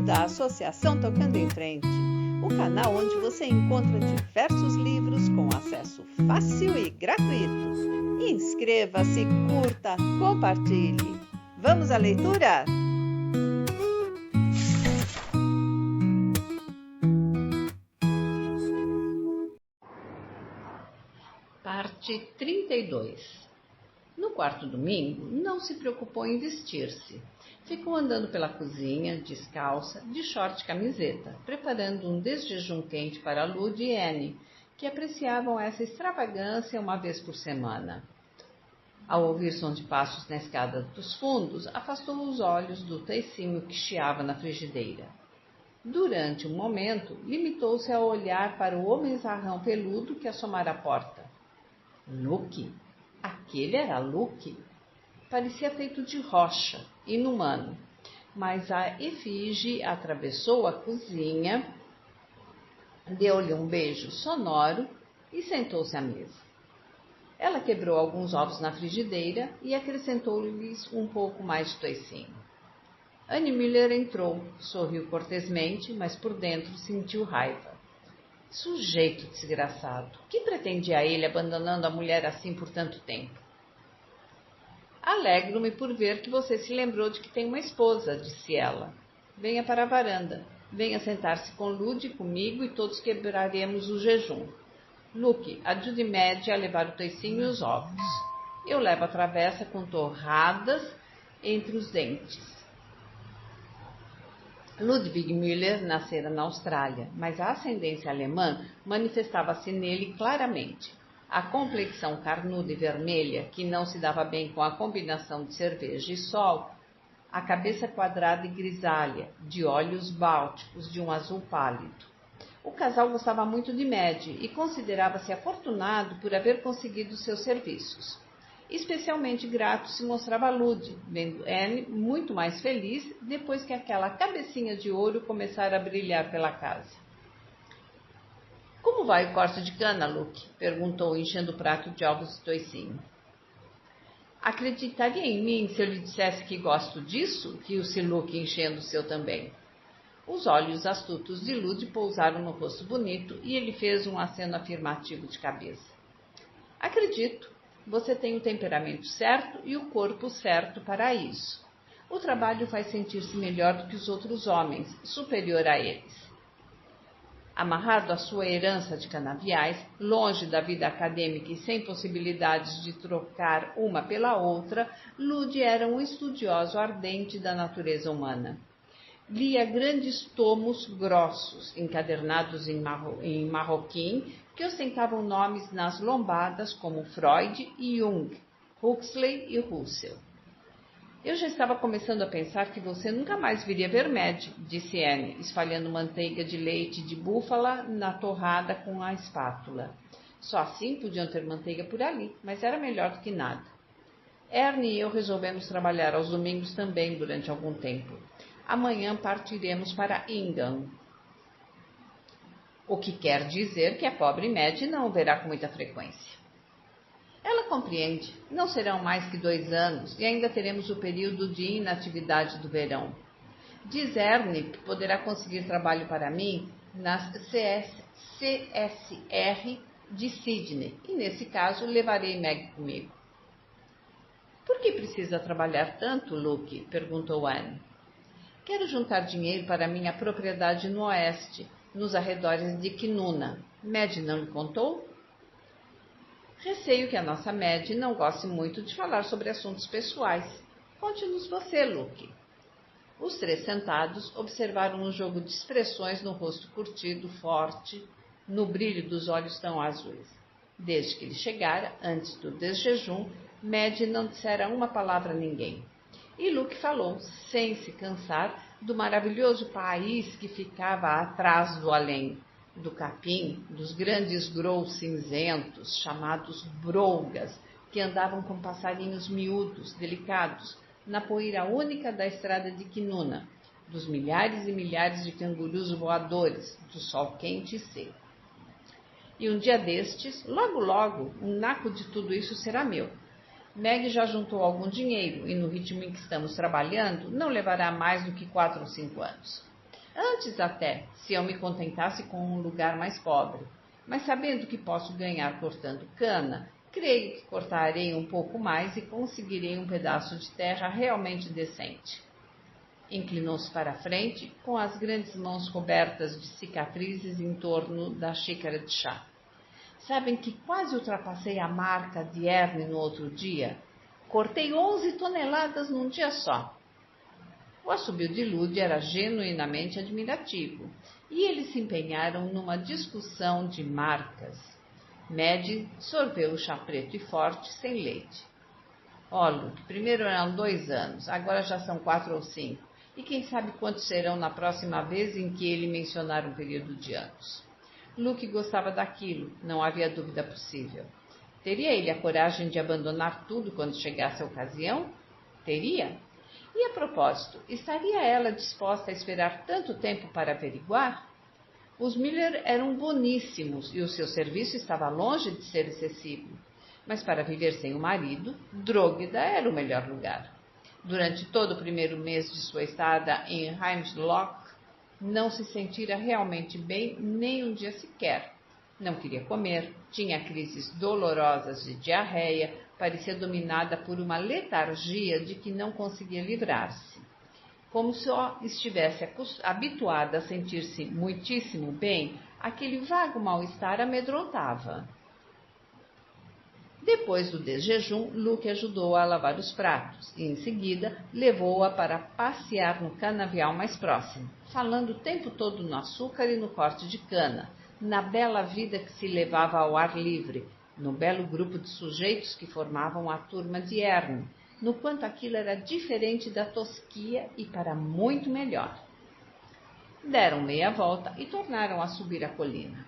da Associação Tocando em Frente, o canal onde você encontra diversos livros com acesso fácil e gratuito. Inscreva-se, curta, compartilhe. Vamos à leitura? Parte 32. No quarto domingo, não se preocupou em vestir-se. Ficou andando pela cozinha, descalça, de short e camiseta, preparando um desjejum quente para Lud e Anne, que apreciavam essa extravagância uma vez por semana. Ao ouvir som de passos na escada dos fundos, afastou os olhos do toicinho que chiava na frigideira. Durante um momento, limitou-se a olhar para o homenzarrão peludo que assomara à porta. Luke? Aquele era Luke? Parecia feito de rocha, inumano, mas a efígie atravessou a cozinha, deu-lhe um beijo sonoro e sentou-se à mesa. Ela quebrou alguns ovos na frigideira e acrescentou-lhes um pouco mais de toicinho. Anne Miller entrou, sorriu cortesmente, mas por dentro sentiu raiva. Sujeito desgraçado, que pretendia ele abandonando a mulher assim por tanto tempo? Alegro-me por ver que você se lembrou de que tem uma esposa, disse ela. Venha para a varanda. Venha sentar-se com Lud e comigo e todos quebraremos o jejum. Luke, ajude Madge a levar o toicinho e os ovos. Eu levo a travessa com torradas entre os dentes. Ludwig Müller nascera na Austrália, mas a ascendência alemã manifestava-se nele claramente. A complexão carnuda e vermelha, que não se dava bem com a combinação de cerveja e sol, a cabeça quadrada e grisalha, de olhos bálticos de um azul pálido. O casal gostava muito de Madge e considerava-se afortunado por haver conseguido seus serviços. Especialmente grato se mostrava Lud, vendo Anne muito mais feliz depois que aquela cabecinha de ouro começara a brilhar pela casa. Como vai o corte de cana, Luke? Perguntou, enchendo o prato de ovos de toicinho. Acreditaria em mim se eu lhe dissesse que gosto disso? Riu-se Luke, enchendo o seu também. Os olhos astutos de Lud pousaram no rosto bonito e ele fez um aceno afirmativo de cabeça. Acredito. Você tem o temperamento certo e o corpo certo para isso. O trabalho faz sentir-se melhor do que os outros homens, superior a eles. Amarrado à sua herança de canaviais, longe da vida acadêmica e sem possibilidades de trocar uma pela outra, Lud era um estudioso ardente da natureza humana. Lia grandes tomos grossos, encadernados em marroquim, que ostentavam nomes nas lombadas como Freud e Jung, Huxley e Russell. Eu já estava começando a pensar que você nunca mais viria ver Madge, disse Anne, espalhando manteiga de leite de búfala na torrada com a espátula. Só assim podiam ter manteiga por ali, mas era melhor do que nada. Ernie e eu resolvemos trabalhar aos domingos também durante algum tempo. Amanhã partiremos para Ingham. O que quer dizer que a pobre Madge não o verá com muita frequência. Ela compreende. Não serão mais que 2 anos e ainda teremos o período de inatividade do verão. Diz Ernie que poderá conseguir trabalho para mim nas CSR de Sydney e, nesse caso, levarei Meg comigo. Por que precisa trabalhar tanto, Luke? Perguntou Anne. Quero juntar dinheiro para minha propriedade no oeste, nos arredores de Quinuna. Madge não lhe contou? Receio que a nossa Madge não goste muito de falar sobre assuntos pessoais. Conte-nos você, Luke. Os 3 sentados observaram um jogo de expressões no rosto curtido, forte, no brilho dos olhos tão azuis. Desde que ele chegara, antes do desjejum, Madge não dissera uma palavra a ninguém. E Luke falou, sem se cansar, do maravilhoso país que ficava atrás do além, do capim, dos grandes grous cinzentos, chamados brougas, que andavam com passarinhos miúdos, delicados, na poeira única da estrada de Quinuna, dos milhares e milhares de cangurus voadores, do sol quente e seco. E um dia destes, logo logo, um naco de tudo isso será meu. Meg já juntou algum dinheiro e, no ritmo em que estamos trabalhando, não levará mais do que 4 ou 5 anos. Antes até, se eu me contentasse com um lugar mais pobre. Mas sabendo que posso ganhar cortando cana, creio que cortarei um pouco mais e conseguirei um pedaço de terra realmente decente. Inclinou-se para a frente, com as grandes mãos cobertas de cicatrizes em torno da xícara de chá. Sabem que quase ultrapassei a marca de Erne no outro dia? Cortei 11 toneladas num dia só. O assobio de Lud era genuinamente admirativo, e eles se empenharam numa discussão de marcas. Maddie sorveu o chá preto e forte, sem leite. Luke, primeiro eram 2 anos, agora já são 4 ou 5, e quem sabe quantos serão na próxima vez em que ele mencionar um período de anos. Luke gostava daquilo, não havia dúvida possível. Teria ele a coragem de abandonar tudo quando chegasse a ocasião? Teria? E a propósito, estaria ela disposta a esperar tanto tempo para averiguar? Os Miller eram boníssimos e o seu serviço estava longe de ser excessivo. Mas para viver sem o marido, Dróguida era o melhor lugar. Durante todo o primeiro mês de sua estada em Heimdallok, não se sentira realmente bem nem um dia sequer. Não queria comer, tinha crises dolorosas de diarreia, parecia dominada por uma letargia de que não conseguia livrar-se. Como só estivesse habituada a sentir-se muitíssimo bem, aquele vago mal-estar amedrontava. Depois do desjejum, Luke ajudou-a a lavar os pratos e, em seguida, levou-a para passear no canavial mais próximo, falando o tempo todo no açúcar e no corte de cana, na bela vida que se levava ao ar livre, no belo grupo de sujeitos que formavam a turma de Erne, no quanto aquilo era diferente da tosquia e para muito melhor. Deram meia volta e tornaram a subir a colina.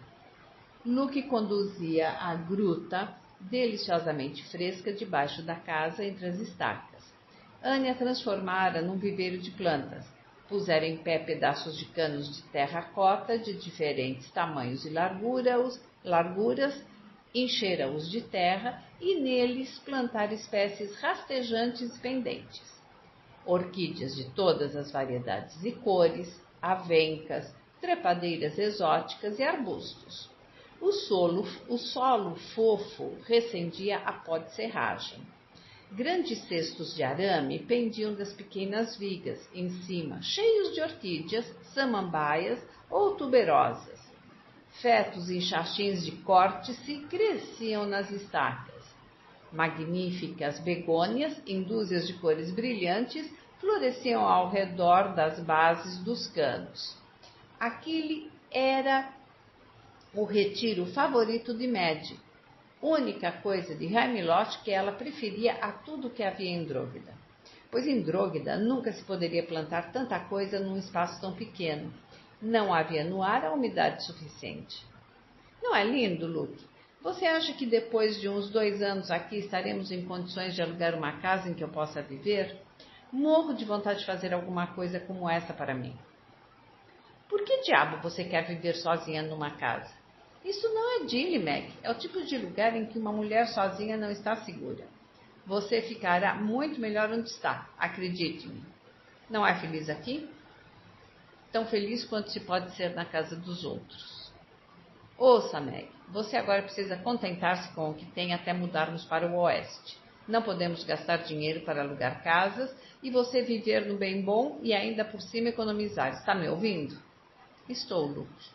Luke conduzia a gruta deliciosamente fresca debaixo da casa entre as estacas. Anne a transformara num viveiro de plantas. Pusera em pé pedaços de canos de terracota de diferentes tamanhos e larguras, enchera-os de terra e neles plantar espécies rastejantes e pendentes. Orquídeas de todas as variedades e cores, avencas, trepadeiras exóticas e arbustos. O solo fofo recendia a pó de serragem. Grandes cestos de arame pendiam das pequenas vigas, em cima, cheios de orquídeas, samambaias ou tuberosas. Fetos em chachins de córtice cresciam nas estacas. Magníficas begônias, em dúzias de cores brilhantes, floresciam ao redor das bases dos canos. Aquele era o retiro favorito de Maddie, única coisa de Heimdallok que ela preferia a tudo que havia em Dróguida. Pois em Dróguida nunca se poderia plantar tanta coisa num espaço tão pequeno. Não havia no ar a umidade suficiente. Não é lindo, Luke? Você acha que depois de uns 2 anos aqui estaremos em condições de alugar uma casa em que eu possa viver? Morro de vontade de fazer alguma coisa como essa para mim. Por que diabo você quer viver sozinha numa casa? Isso não é Dilly, Meg. É o tipo de lugar em que uma mulher sozinha não está segura. Você ficará muito melhor onde está, acredite-me. Não é feliz aqui? Tão feliz quanto se pode ser na casa dos outros. Ouça, Meg, você agora precisa contentar-se com o que tem até mudarmos para o oeste. Não podemos gastar dinheiro para alugar casas e você viver no bem bom e ainda por cima economizar. Está me ouvindo? Estou, Luke.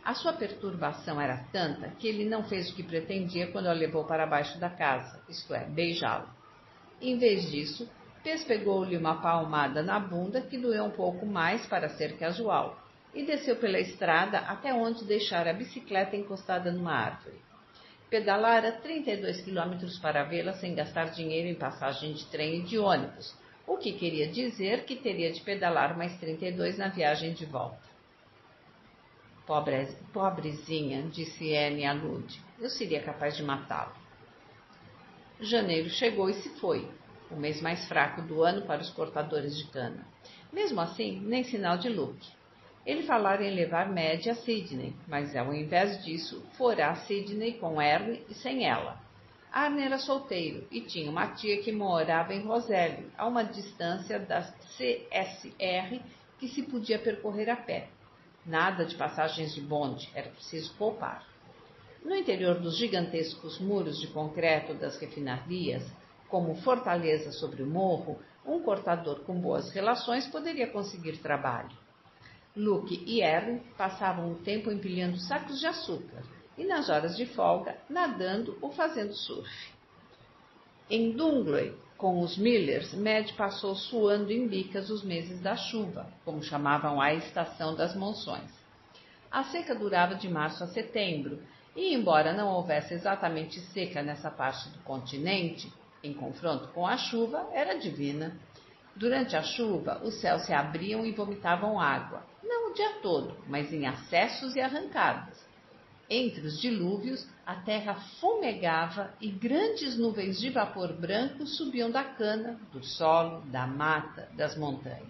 A sua perturbação era tanta que ele não fez o que pretendia quando a levou para baixo da casa, isto é, beijá-la. Em vez disso, pegou-lhe uma palmada na bunda que doeu um pouco mais para ser casual e desceu pela estrada até onde deixara a bicicleta encostada numa árvore. Pedalara 32 quilômetros para vê-la sem gastar dinheiro em passagem de trem e de ônibus, o que queria dizer que teria de pedalar mais 32 na viagem de volta. Pobrezinha, disse Anne a Lud, eu seria capaz de matá-lo. Janeiro chegou e se foi, o mês mais fraco do ano para os cortadores de cana. Mesmo assim, nem sinal de Luke. Ele falara em levar Maddie a Sydney, mas ao invés disso, fora a Sydney com Erne e sem ela. Arne era solteiro e tinha uma tia que morava em Roselli, a uma distância da CSR que se podia percorrer a pé. Nada de passagens de bonde, era preciso poupar. No interior dos gigantescos muros de concreto das refinarias, como fortaleza sobre o morro, um cortador com boas relações poderia conseguir trabalho. Luke e Erin passavam o tempo empilhando sacos de açúcar e, nas horas de folga, nadando ou fazendo surf. Em Dungley, com os Millers, Mad passou suando em bicas os meses da chuva, como chamavam a estação das monções. A seca durava de março a setembro, e embora não houvesse exatamente seca nessa parte do continente, em confronto com a chuva, era divina. Durante a chuva, os céus se abriam e vomitavam água, não o dia todo, mas em acessos e arrancadas. Entre os dilúvios, a terra fumegava e grandes nuvens de vapor branco subiam da cana, do solo, da mata, das montanhas.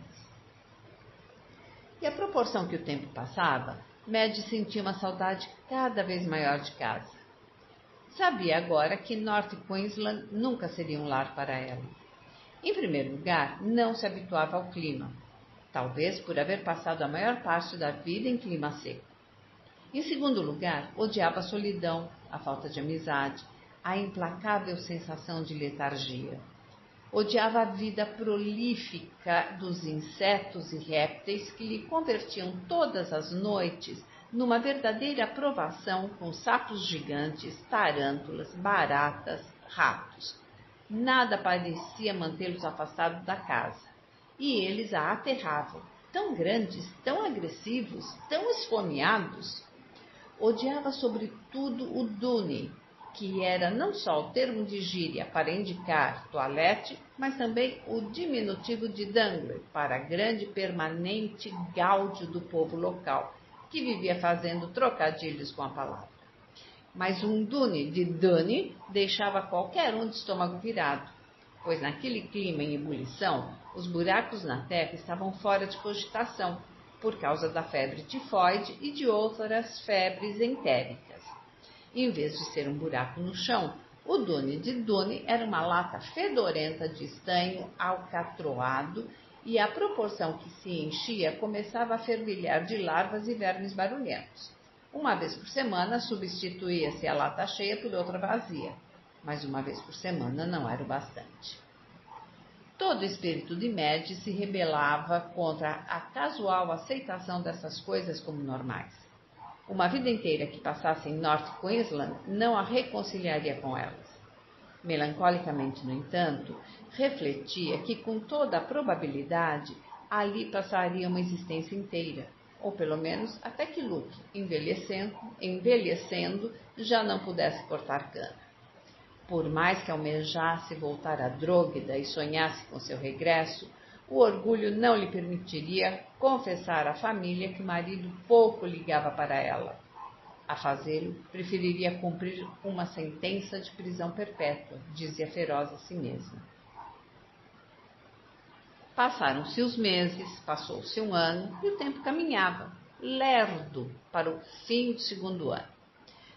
E à proporção que o tempo passava, Mad sentia uma saudade cada vez maior de casa. Sabia agora que North Queensland nunca seria um lar para ela. Em primeiro lugar, não se habituava ao clima, talvez por haver passado a maior parte da vida em clima seco. Em segundo lugar, odiava a solidão, a falta de amizade, a implacável sensação de letargia. Odiava a vida prolífica dos insetos e répteis que lhe convertiam todas as noites numa verdadeira provação com sapos gigantes, tarântulas, baratas, ratos. Nada parecia mantê-los afastados da casa. E eles a aterravam, tão grandes, tão agressivos, tão esfomeados. Odiava sobretudo o Duni, que era não só o termo de gíria para indicar toalete, mas também o diminutivo de Dungley para grande permanente gáudio do povo local, que vivia fazendo trocadilhos com a palavra. Mas um Duni de Duni deixava qualquer um de estômago virado, pois naquele clima em ebulição, os buracos na terra estavam fora de cogitação, por causa da febre tifoide e de outras febres entéricas. Em vez de ser um buraco no chão, o Dune de Dune era uma lata fedorenta de estanho alcatroado e, à proporção que se enchia, começava a fervilhar de larvas e vermes barulhentos. Uma vez por semana substituía-se a lata cheia por outra vazia, mas uma vez por semana não era o bastante. Todo o espírito de Mad se rebelava contra a casual aceitação dessas coisas como normais. Uma vida inteira que passasse em North Queensland não a reconciliaria com elas. Melancolicamente, no entanto, refletia que, com toda a probabilidade, ali passaria uma existência inteira, ou pelo menos até que Luke, envelhecendo, já não pudesse cortar cana. Por mais que almejasse voltar a Drógueda e sonhasse com seu regresso, o orgulho não lhe permitiria confessar à família que o marido pouco ligava para ela. A fazê-lo, preferiria cumprir uma sentença de prisão perpétua, dizia feroz a si mesma. Passaram-se os meses, passou-se um ano e o tempo caminhava, lerdo, para o fim do segundo ano.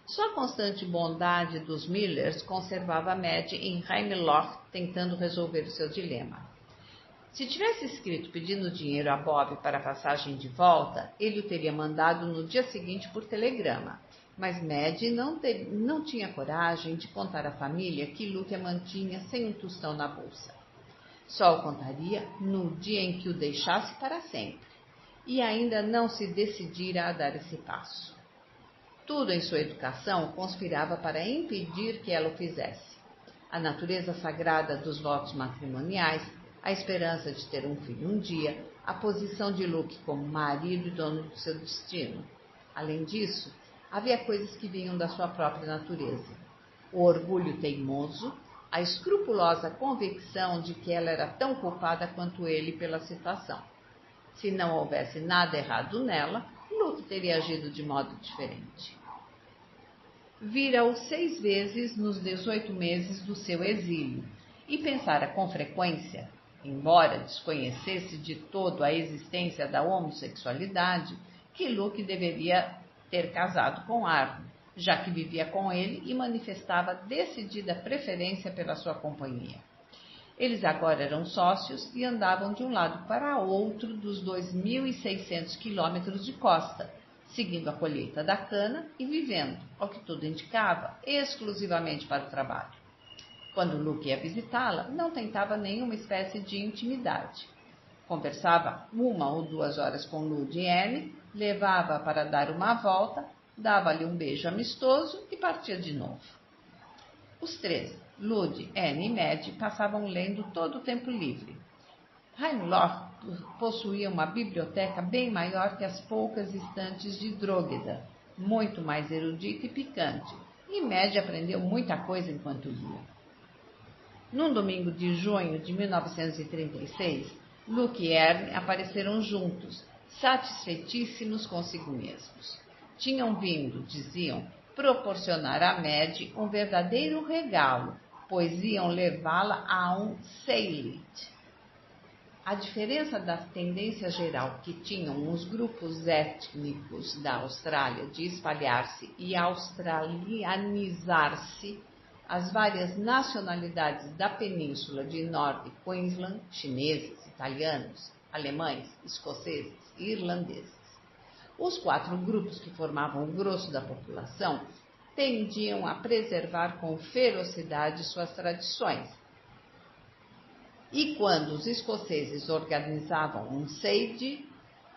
Só a constante bondade dos Millers conservava Mad em Heimeloch tentando resolver o seu dilema. Se tivesse escrito pedindo dinheiro a Bob para a passagem de volta, ele o teria mandado no dia seguinte por telegrama, mas Mad não tinha coragem de contar à família que Luke a mantinha sem um tostão na bolsa. Só o contaria no dia em que o deixasse para sempre, e ainda não se decidira a dar esse passo. Tudo em sua educação conspirava para impedir que ela o fizesse. A natureza sagrada dos votos matrimoniais, a esperança de ter um filho um dia, a posição de Luke como marido e dono do seu destino. Além disso, havia coisas que vinham da sua própria natureza. O orgulho teimoso, a escrupulosa convicção de que ela era tão culpada quanto ele pela situação. Se não houvesse nada errado nela, Luke teria agido de modo diferente. Vira-o 6 vezes nos 18 meses do seu exílio e pensara com frequência, embora desconhecesse de todo a existência da homossexualidade, que Luke deveria ter casado com Arno, já que vivia com ele e manifestava decidida preferência pela sua companhia. Eles agora eram sócios e andavam de um lado para outro dos 2.600 quilômetros de costa, seguindo a colheita da cana e vivendo, ao que tudo indicava, exclusivamente para o trabalho. Quando Luke ia visitá-la, não tentava nenhuma espécie de intimidade. Conversava 1 ou 2 horas com Lud e Anne, levava-a para dar uma volta, dava-lhe um beijo amistoso e partia de novo. Os três, Lud, Anne e Madge, passavam lendo todo o tempo livre. Heinloch possuía uma biblioteca bem maior que as poucas estantes de Drogheda, muito mais erudita e picante, e Madge aprendeu muita coisa enquanto lia. Num domingo de junho de 1936, Luke e Anne apareceram juntos, satisfeitíssimos consigo mesmos. Tinham vindo, diziam, proporcionar a Madge um verdadeiro regalo, pois iam levá-la a um Seylit. A diferença da tendência geral que tinham os grupos étnicos da Austrália de espalhar-se e australianizar-se, as várias nacionalidades da península de Norte Queensland, chineses, italianos, alemães, escoceses e irlandeses. Os 4 grupos que formavam o grosso da população tendiam a preservar com ferocidade suas tradições. E quando os escoceses organizavam um Seide,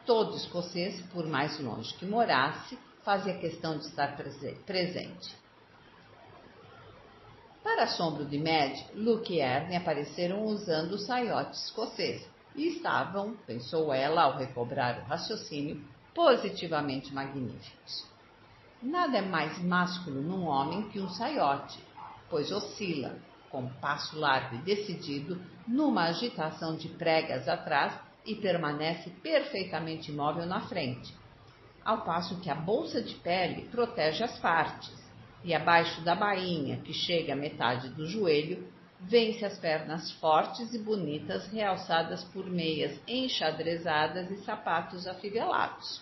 todo escocês, por mais longe que morasse, fazia questão de estar presente. Para assombro de Madge, Luke e Anne apareceram usando o saiote escocês e estavam, pensou ela ao recobrar o raciocínio, positivamente magníficos. Nada é mais másculo num homem que um saiote, pois oscila, com passo largo e decidido, numa agitação de pregas atrás e permanece perfeitamente imóvel na frente, ao passo que a bolsa de pele protege as partes, e abaixo da bainha, que chega à metade do joelho, vê-se as pernas fortes e bonitas realçadas por meias enxadrezadas e sapatos afivelados.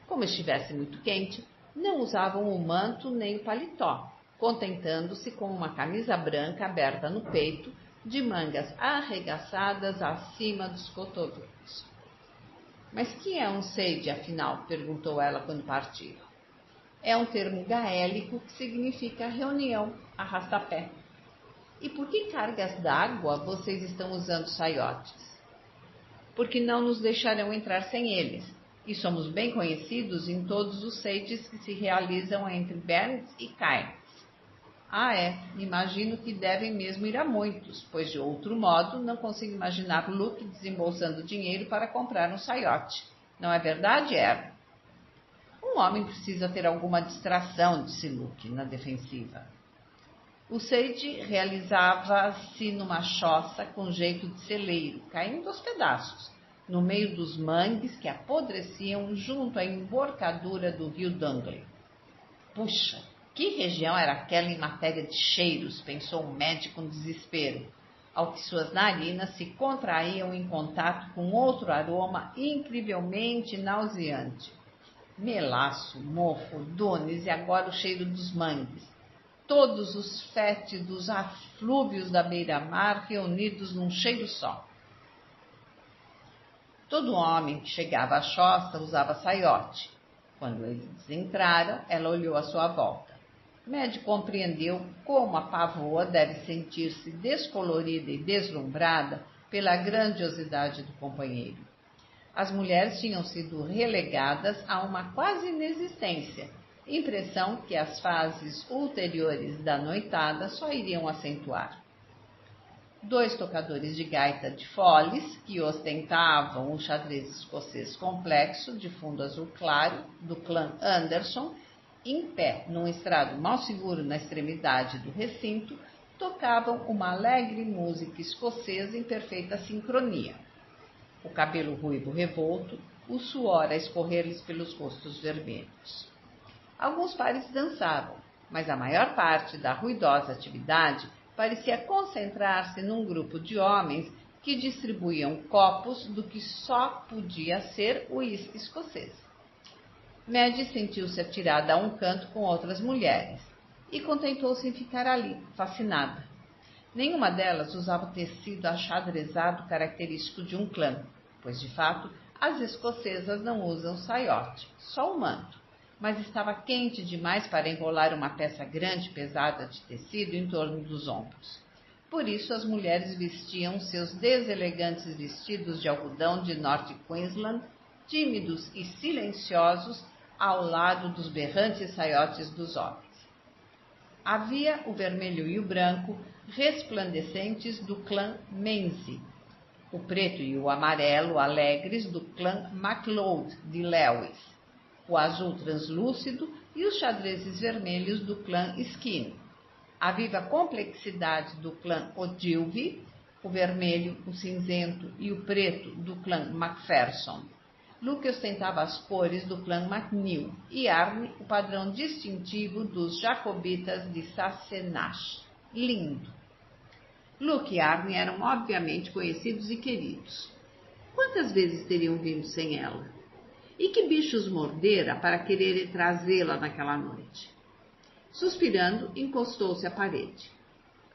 Como estivesse muito quente, não usavam o manto nem o paletó, contentando-se com uma camisa branca aberta no peito, de mangas arregaçadas acima dos cotovelos. Mas que é um seide, afinal? Perguntou ela quando partiram. É um termo gaélico que significa reunião, arrastapé. E por que cargas d'água vocês estão usando saiotes? Porque não nos deixarão entrar sem eles, e somos bem conhecidos em todos os seides que se realizam entre Berns e Cairns. Ah, é, imagino que devem mesmo ir a muitos, pois de outro modo não consigo imaginar Luke desembolsando dinheiro para comprar um saiote. Não é verdade, Anne? Um homem precisa ter alguma distração, disse Luke, na defensiva. O seide realizava-se numa choça com jeito de celeiro, caindo aos pedaços, no meio dos mangues que apodreciam junto à emborcadura do rio Dunkley. Puxa, que região era aquela em matéria de cheiros, pensou o médico com desespero, ao que suas narinas se contraíam em contato com outro aroma incrivelmente nauseante. Melaço, mofo, dunes e agora o cheiro dos mangues. Todos os fétidos aflúvios da beira-mar reunidos num cheiro só. Todo homem que chegava à choça usava saiote. Quando eles entraram, ela olhou à sua volta. Madge compreendeu como a pavoa deve sentir-se descolorida e deslumbrada pela grandiosidade do companheiro. As mulheres tinham sido relegadas a uma quase inexistência, impressão que as fases ulteriores da noitada só iriam acentuar. 2 tocadores de gaita de foles, que ostentavam o xadrez escocês complexo de fundo azul claro, do clã Anderson, em pé num estrado mal seguro na extremidade do recinto, tocavam uma alegre música escocesa em perfeita sincronia. O cabelo ruivo revolto, o suor a escorrer-lhes pelos rostos vermelhos. Alguns pares dançavam, mas a maior parte da ruidosa atividade parecia concentrar-se num grupo de homens que distribuíam copos do que só podia ser o uísque escocês. Madge sentiu-se atirada a um canto com outras mulheres e contentou-se em ficar ali, fascinada. Nenhuma delas usava o tecido achadrezado característico de um clã, pois, de fato, as escocesas não usam saiote, só o manto, mas estava quente demais para enrolar uma peça grande e pesada de tecido em torno dos ombros. Por isso, as mulheres vestiam seus deselegantes vestidos de algodão de North Queensland, tímidos e silenciosos, ao lado dos berrantes saiotes dos homens. Havia o vermelho e o branco, resplandecentes do clã Menzies, o preto e o amarelo alegres do clã MacLeod de Lewis, o azul translúcido e os xadrezes vermelhos do clã Skin, a viva complexidade do clã Ogilvy, o vermelho, o cinzento e o preto do clã Macpherson. Luke ostentava as cores do clã MacNeil e Arne o padrão distintivo dos jacobitas de Sassenach. Lindo! Luke e Arne eram obviamente conhecidos e queridos. Quantas vezes teriam vindo sem ela? E que bichos mordera para querer trazê-la naquela noite? Suspirando, encostou-se à parede.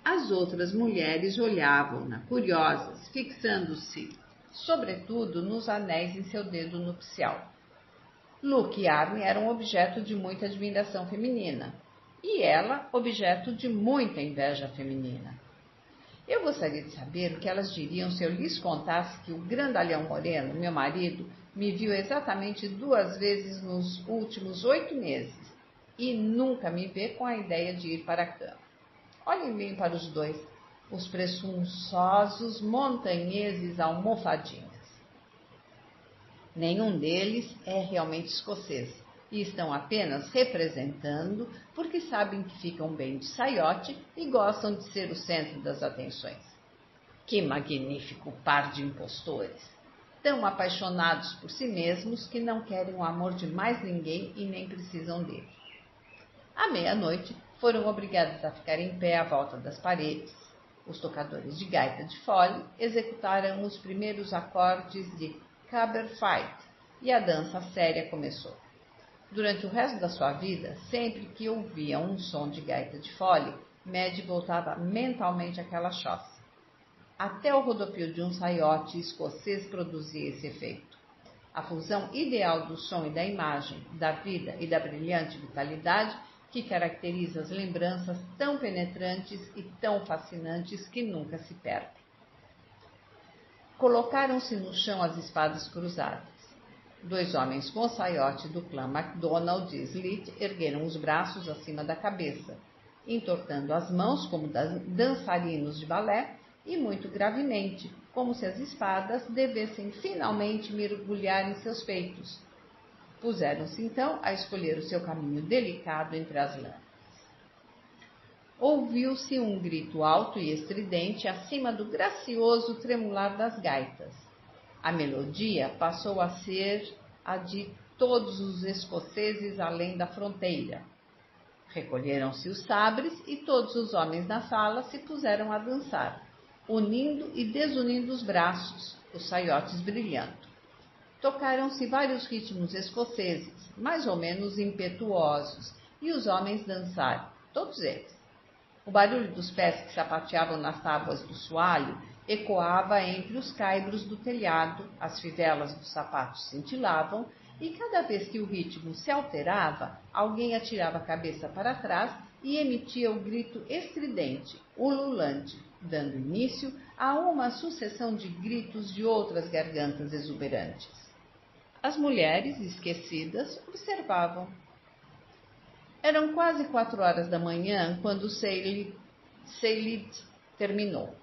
As outras mulheres olhavam-na, curiosas, fixando-se, sobretudo, nos anéis em seu dedo nupcial. Luke e Arne eram objeto de muita admiração feminina, e ela objeto de muita inveja feminina. Eu gostaria de saber o que elas diriam se eu lhes contasse que o grandalhão moreno, meu marido, me viu exatamente 2 vezes nos últimos 8 meses e nunca me vê com a ideia de ir para a cama. Olhem bem para os dois, os presunçosos montanheses almofadinhas. Nenhum deles é realmente escocês e estão apenas representando porque sabem que ficam bem de saiote e gostam de ser o centro das atenções. Que magnífico par de impostores! Tão apaixonados por si mesmos que não querem o amor de mais ninguém e nem precisam dele. À meia-noite, foram obrigados a ficar em pé à volta das paredes. Os tocadores de gaita de fole executaram os primeiros acordes de Caberfight e a dança séria começou. Durante o resto da sua vida, sempre que ouvia um som de gaita de fole, Madge voltava mentalmente àquela choça. Até o rodopio de um saiote escocês produzia esse efeito. A fusão ideal do som e da imagem, da vida e da brilhante vitalidade que caracteriza as lembranças tão penetrantes e tão fascinantes que nunca se perdem. Colocaram-se no chão as espadas cruzadas. 2 homens com o saiote do clã MacDonald e Sleat ergueram os braços acima da cabeça, entortando as mãos como dançarinos de balé e muito gravemente, como se as espadas devessem finalmente mergulhar em seus peitos. Puseram-se então a escolher o seu caminho delicado entre as lâminas. Ouviu-se um grito alto e estridente acima do gracioso tremular das gaitas. A melodia passou a ser a de todos os escoceses além da fronteira. Recolheram-se os sabres e todos os homens na sala se puseram a dançar, unindo e desunindo os braços, os saiotes brilhando. Tocaram-se vários ritmos escoceses, mais ou menos impetuosos, e os homens dançaram, todos eles. O barulho dos pés que sapateavam nas tábuas do soalho ecoava entre os caibros do telhado, as fivelas dos sapatos cintilavam, e cada vez que o ritmo se alterava, alguém atirava a cabeça para trás e emitia o grito estridente, ululante, dando início a uma sucessão de gritos de outras gargantas exuberantes. As mulheres, esquecidas, observavam. Eram quase 4 horas da manhã quando Seilid terminou.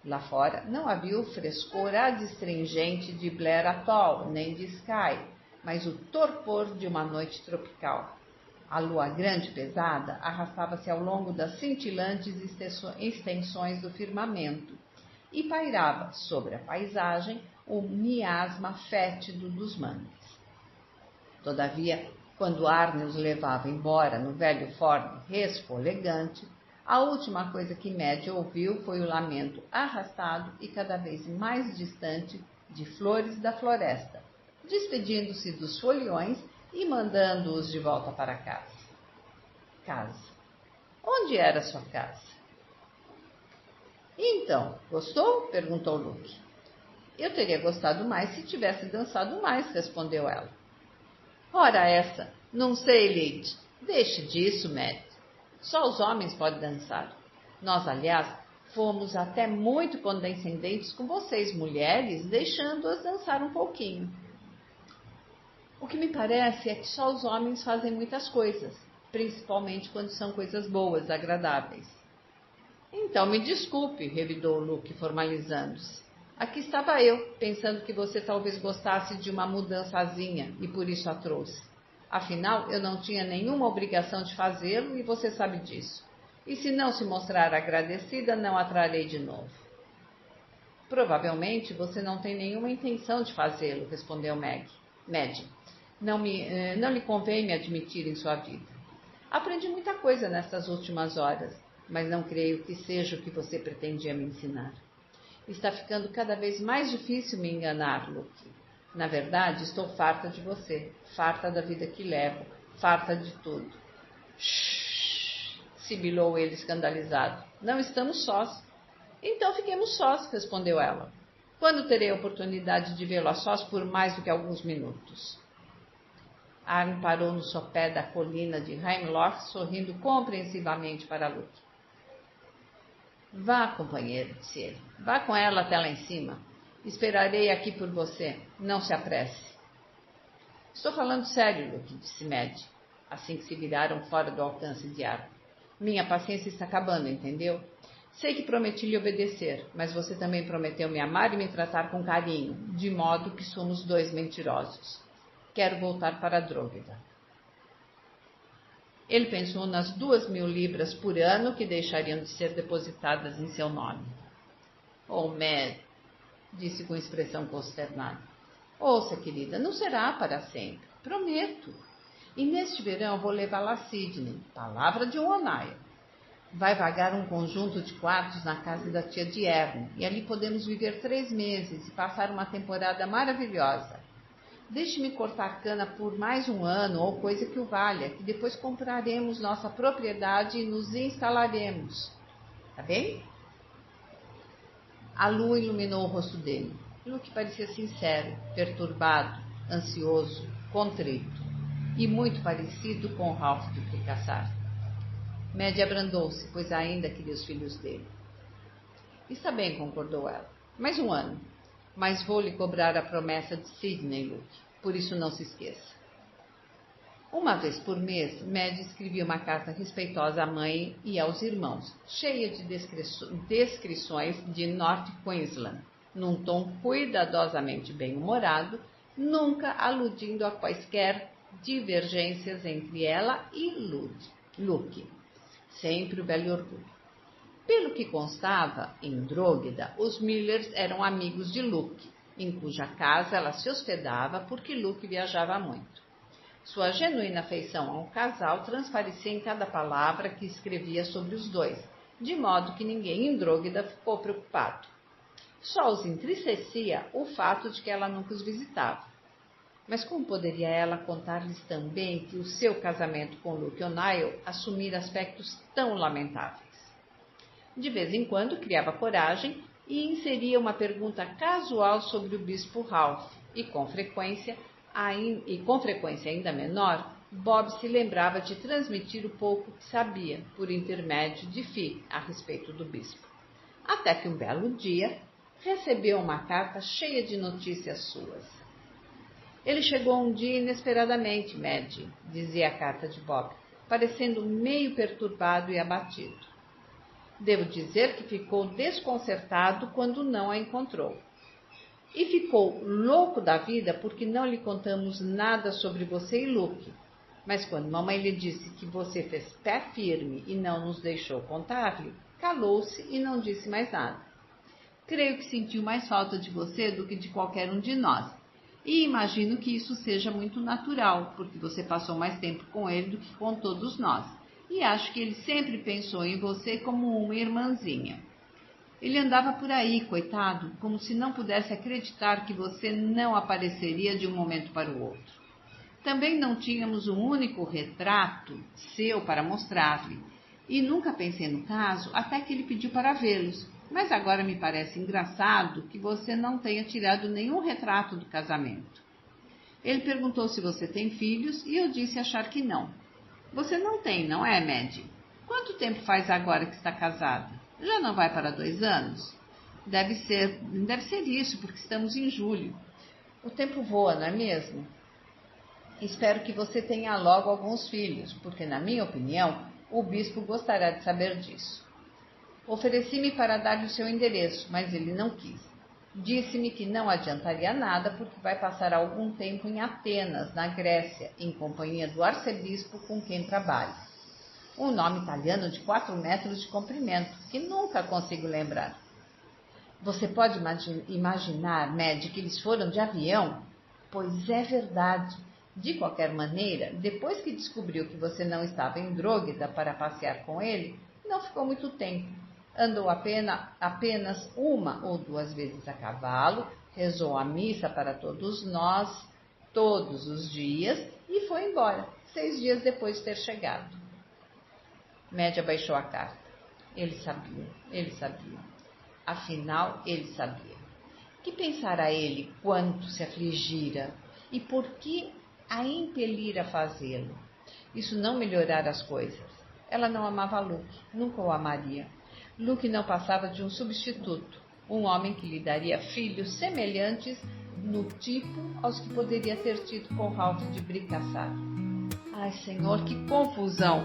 Lá fora não havia o frescor adstringente de Blair Atoll, nem de Skye, mas o torpor de uma noite tropical. A lua grande e pesada arrastava-se ao longo das cintilantes extensões do firmamento e pairava sobre a paisagem o miasma fétido dos mangues. Todavia, quando Arne os levava embora no velho Ford resfolegante, a última coisa que Madge ouviu foi o lamento arrastado e cada vez mais distante de Flores da Floresta, despedindo-se dos foliões e mandando-os de volta para casa. Casa. Onde era sua casa? Então, gostou? Perguntou Luke. Eu teria gostado mais se tivesse dançado mais, respondeu ela. Ora essa, não sei, Lid. Deixe disso, Matt. Só os homens podem dançar. Nós, aliás, fomos até muito condescendentes com vocês, mulheres, deixando-as dançar um pouquinho. O que me parece é que só os homens fazem muitas coisas, principalmente quando são coisas boas, agradáveis. Então me desculpe, revidou Luke, formalizando-se. Aqui estava eu, pensando que você talvez gostasse de uma mudançazinha e por isso a trouxe. Afinal, eu não tinha nenhuma obrigação de fazê-lo e você sabe disso. E se não se mostrar agradecida, não a trarei de novo. Provavelmente você não tem nenhuma intenção de fazê-lo, respondeu Maddie. Não lhe convém me admitir em sua vida. Aprendi muita coisa nestas últimas horas, mas não creio que seja o que você pretendia me ensinar. Está ficando cada vez mais difícil me enganar, Luke. Na verdade, estou farta de você, farta da vida que levo, farta de tudo. Shhh! Sibilou ele escandalizado. Não estamos sós. Então fiquemos sós, respondeu ela. Quando terei a oportunidade de vê-lo a sós por mais do que alguns minutos? Arn parou no sopé da colina de Heimloch, sorrindo compreensivamente para Luke. Vá, companheiro, disse ele. Vá com ela até lá em cima. Esperarei aqui por você. Não se apresse. Estou falando sério, Luke, disse Maddie, assim que se viraram fora do alcance de Arn. Minha paciência está acabando, entendeu? Sei que prometi lhe obedecer, mas você também prometeu me amar e me tratar com carinho, de modo que somos dois mentirosos. Quero voltar para Drógheda. Ele pensou nas 2.000 libras por ano que deixariam de ser depositadas em seu nome. Oh, Mad, disse com expressão consternada. Ouça, querida, não será para sempre. Prometo. E neste verão vou levá-la a Sydney. Palavra de um O'Neill. Vai vagar um conjunto de quartos na casa da tia de Erne, e ali podemos viver 3 meses e passar uma temporada maravilhosa. Deixe-me cortar cana por mais um ano ou coisa que o valha, que depois compraremos nossa propriedade e nos instalaremos. Tá bem? A lua iluminou o rosto dele. Luke parecia sincero, perturbado, ansioso, contrito, e muito parecido com Ralph de Fricassar. Maddie abrandou-se, pois ainda queria os filhos dele. Está bem, concordou ela. Mais um ano. Mas vou lhe cobrar a promessa de Sydney, Luke. Por isso não se esqueça. Uma vez por mês, Maddie escrevia uma carta respeitosa à mãe e aos irmãos, cheia de descrições de North Queensland, num tom cuidadosamente bem-humorado, nunca aludindo a quaisquer divergências entre ela e Luke. Sempre o velho orgulho. Pelo que constava, em Drógheda, os Millers eram amigos de Luke, em cuja casa ela se hospedava porque Luke viajava muito. Sua genuína afeição ao casal transparecia em cada palavra que escrevia sobre os dois, de modo que ninguém em Drógheda ficou preocupado. Só os entristecia o fato de que ela nunca os visitava. Mas como poderia ela contar-lhes também que o seu casamento com Luke O'Neill assumira aspectos tão lamentáveis? De vez em quando criava coragem e inseria uma pergunta casual sobre o bispo Ralph, e com frequência ainda menor, Bob se lembrava de transmitir o pouco que sabia, por intermédio de Fi, a respeito do bispo. Até que um belo dia recebeu uma carta cheia de notícias suas. Ele chegou um dia inesperadamente, Maddie, dizia a carta de Bob, parecendo meio perturbado e abatido. Devo dizer que ficou desconcertado quando não a encontrou. E ficou louco da vida porque não lhe contamos nada sobre você e Luke. Mas quando mamãe lhe disse que você fez pé firme e não nos deixou contar-lhe, calou-se e não disse mais nada. Creio que sentiu mais falta de você do que de qualquer um de nós. E imagino que isso seja muito natural, porque você passou mais tempo com ele do que com todos nós. E acho que ele sempre pensou em você como uma irmãzinha. Ele andava por aí, coitado, como se não pudesse acreditar que você não apareceria de um momento para o outro. Também não tínhamos um único retrato seu para mostrar-lhe, e nunca pensei no caso até que ele pediu para vê-los, Mas agora me parece engraçado que você não tenha tirado nenhum retrato do casamento. Ele perguntou se você tem filhos e eu disse achar que não. Você não tem, não é, Maddie? Quanto tempo faz agora que está casada? Já não vai para 2 anos? Deve ser isso, porque estamos em julho. O tempo voa, não é mesmo? Espero que você tenha logo alguns filhos, porque, na minha opinião, o bispo gostará de saber disso. Ofereci-me para dar-lhe o seu endereço, mas ele não quis. Disse-me que não adiantaria nada porque vai passar algum tempo em Atenas, na Grécia, em companhia do arcebispo com quem trabalha. Um nome italiano de 4 metros de comprimento, que nunca consigo lembrar. Você pode imaginar, Maddie, que eles foram de avião? Pois é verdade. De qualquer maneira, depois que descobriu que você não estava em Drogheda para passear com ele, não ficou muito tempo. Andou apenas 1 ou 2 vezes a cavalo, rezou a missa para todos nós, todos os dias, e foi embora, 6 dias depois de ter chegado. Maddie abaixou a carta. Ele sabia. Afinal, ele sabia. Que pensara ele quanto se afligira e por que a impelir a fazê-lo? Isso não melhorara as coisas. Ela não amava Luke, nunca o amaria. Luke não passava de um substituto, um homem que lhe daria filhos semelhantes no tipo aos que poderia ter tido com Ralph de Bricassar. Ai, Senhor, que confusão!